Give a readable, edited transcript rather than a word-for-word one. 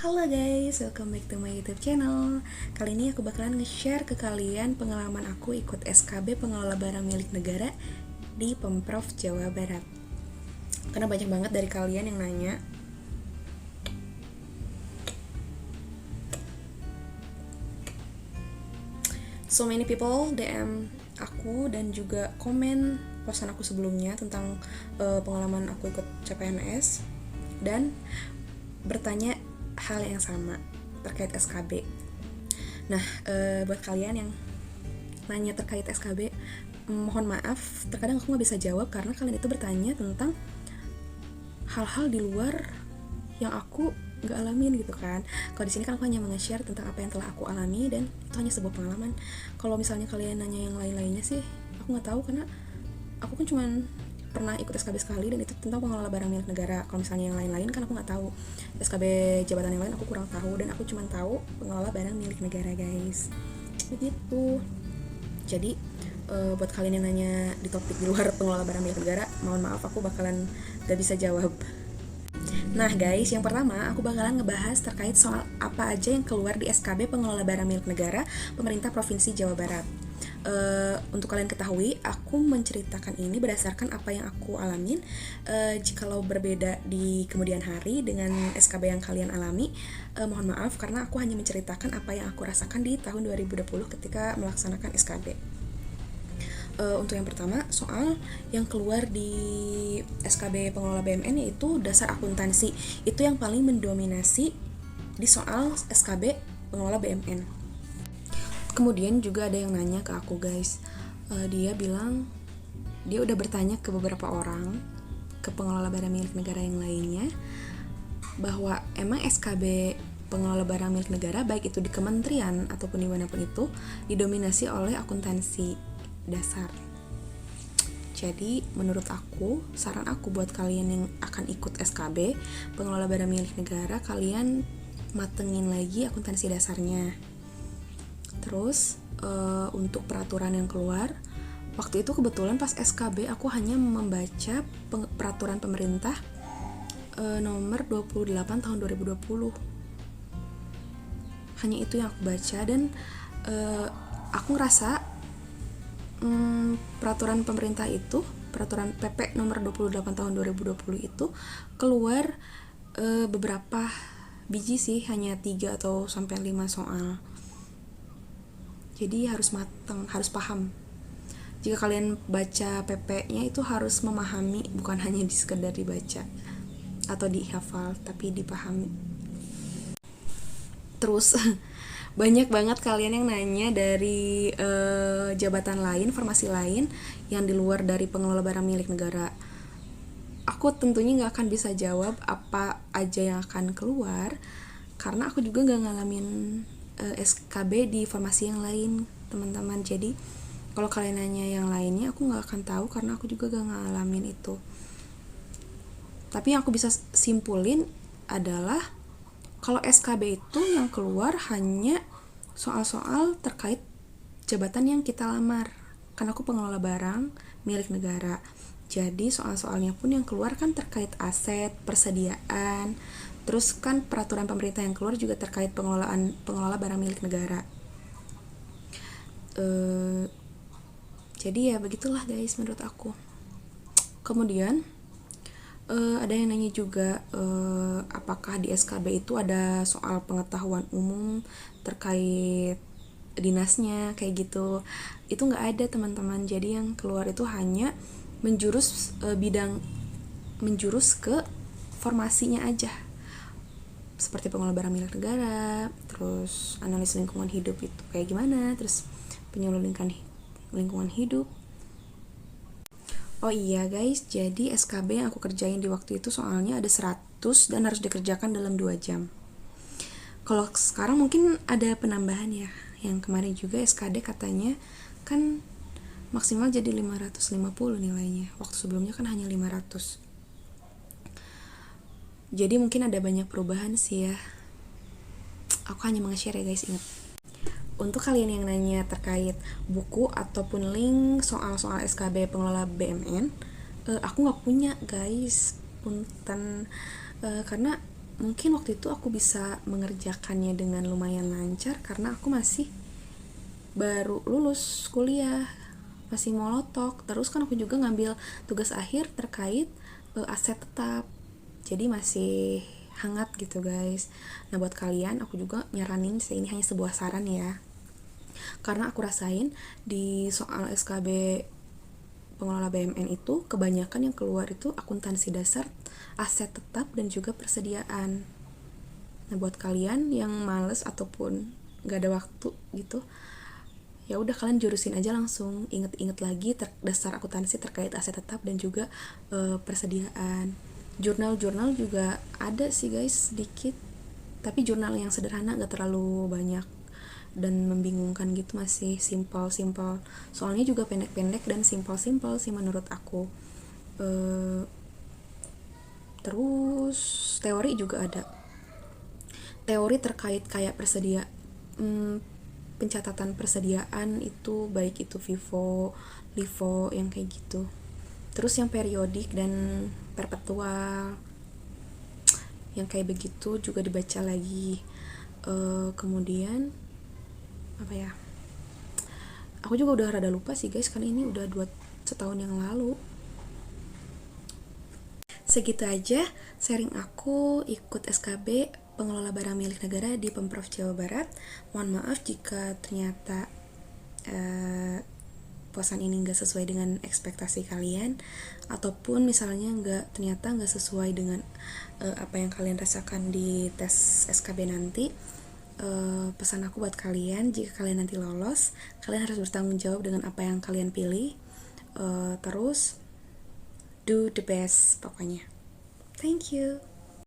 Halo guys, welcome back to my YouTube channel. Kali ini aku bakalan nge-share ke kalian pengalaman aku ikut SKB pengelola barang milik negara di Pemprov Jawa Barat. Karena banyak banget dari kalian yang nanya. So many people DM aku dan juga komen posan aku sebelumnya tentang pengalaman aku ikut CPNS dan bertanya hal yang sama terkait SKB. Nah, buat kalian yang nanya terkait SKB, mohon maaf, terkadang aku nggak bisa jawab karena kalian itu bertanya tentang hal-hal di luar yang aku nggak alamin gitu kan. Kalau di sini kan aku hanya nge-share tentang apa yang telah aku alami dan itu hanya sebuah pengalaman. Kalau misalnya kalian nanya yang lain-lainnya sih, aku nggak tahu karena aku kan cuman pernah ikut SKB sekali dan itu tentang pengelola barang milik negara. Kalau misalnya yang lain-lain kan aku nggak tahu. SKB jabatan yang lain aku kurang tahu dan aku cuma tahu pengelola barang milik negara, guys. Begitu. Jadi buat kalian yang nanya di topik di luar pengelola barang milik negara, mohon maaf aku bakalan gak bisa jawab. Nah guys, yang pertama aku bakalan ngebahas terkait soal apa aja yang keluar di SKB pengelola barang milik negara pemerintah Provinsi Jawa Barat. Untuk kalian ketahui, aku menceritakan ini berdasarkan apa yang aku alamin. Jikalau berbeda di kemudian hari dengan SKB yang kalian alami, mohon maaf karena aku hanya menceritakan apa yang aku rasakan di tahun 2020 ketika melaksanakan SKB. Untuk yang pertama, soal yang keluar di SKB pengelola BMN yaitu dasar akuntansi. Itu yang paling mendominasi di soal SKB pengelola BMN. Kemudian juga ada yang nanya ke aku, guys. Dia bilang dia udah bertanya ke beberapa orang, ke pengelola barang milik negara yang lainnya, bahwa emang SKB pengelola barang milik negara baik itu di kementerian ataupun dimanapun itu didominasi oleh akuntansi dasar. Jadi menurut aku, saran aku buat kalian yang akan ikut SKB pengelola barang milik negara, kalian matengin lagi akuntansi dasarnya. Terus untuk peraturan yang keluar, waktu itu kebetulan pas SKB aku hanya membaca peraturan pemerintah nomor 28 tahun 2020. Hanya itu yang aku baca dan aku ngerasa peraturan pemerintah itu, peraturan PP nomor 28 tahun 2020 itu keluar beberapa biji sih, hanya 3 atau sampai 5 soal. Jadi harus matang, harus paham. Jika kalian baca PP-nya itu harus memahami, bukan hanya sekedar dibaca atau dihafal, tapi dipahami. Terus banyak banget kalian yang nanya dari jabatan lain, formasi lain yang di luar dari pengelola barang milik negara. Aku tentunya gak akan bisa jawab apa aja yang akan keluar karena aku juga gak ngalamin SKB di formasi yang lain, teman-teman. Jadi kalau kalian nanya yang lainnya aku gak akan tahu karena aku juga gak ngalamin itu. Tapi yang aku bisa simpulin adalah kalau SKB itu yang keluar hanya soal-soal terkait jabatan yang kita lamar. Karena aku pengelola barang milik negara. Jadi soal-soalnya pun yang keluar kan terkait aset, persediaan. Terus kan peraturan pemerintah yang keluar juga terkait pengelola barang milik negara. Jadi ya begitulah guys menurut aku. Kemudian ada yang nanya juga apakah di SKB itu ada soal pengetahuan umum terkait dinasnya kayak gitu. Itu nggak ada, teman-teman. Jadi yang keluar itu hanya menjurus menjurus ke formasinya aja, seperti pengelola barang milik negara, terus analis lingkungan hidup itu kayak gimana, terus penyuluhan lingkungan hidup. Oh iya guys, jadi SKB yang aku kerjain di waktu itu soalnya ada 100 dan harus dikerjakan dalam 2 jam. Kalau sekarang mungkin ada penambahan ya, yang kemarin juga SKD katanya kan maksimal jadi 550 nilainya, waktu sebelumnya kan hanya 500. Jadi mungkin ada banyak perubahan sih ya. Aku hanya nge-share ya guys, ingat. Untuk kalian yang nanya terkait buku ataupun link soal-soal SKB pengelola BMN, aku nggak punya guys, punten. Karena mungkin waktu itu aku bisa mengerjakannya dengan lumayan lancar karena aku masih baru lulus kuliah, masih molotok. Terus kan aku juga ngambil tugas akhir terkait aset tetap, jadi masih hangat gitu guys. Nah buat kalian aku juga nyaranin, ini hanya sebuah saran ya, karena aku rasain di soal SKB pengelola BMN itu kebanyakan yang keluar itu akuntansi dasar, aset tetap, dan juga persediaan. Nah buat kalian yang males ataupun gak ada waktu gitu, ya udah kalian jurusin aja langsung, inget-inget lagi dasar akuntansi terkait aset tetap dan juga persediaan. Jurnal-jurnal juga ada sih guys sedikit, tapi jurnal yang sederhana, gak terlalu banyak dan membingungkan gitu, masih simpel-simpel. Soalnya juga pendek-pendek dan simpel-simpel sih menurut aku. Terus teori juga ada, teori terkait kayak pencatatan persediaan itu, baik itu FIFO, LIFO, yang kayak gitu. Terus yang periodik dan perpetual, yang kayak begitu juga dibaca lagi. Kemudian apa ya, aku juga udah rada lupa sih guys, karena ini udah setahun yang lalu. Segitu aja sharing aku ikut SKB pengelola barang milik negara di Pemprov Jawa Barat. Mohon maaf jika ternyata posan ini nggak sesuai dengan ekspektasi kalian, ataupun misalnya ternyata nggak sesuai dengan apa yang kalian rasakan di tes SKB nanti. Pesan aku buat kalian, jika kalian nanti lolos, kalian harus bertanggung jawab dengan apa yang kalian pilih. Terus do the best pokoknya. Thank you.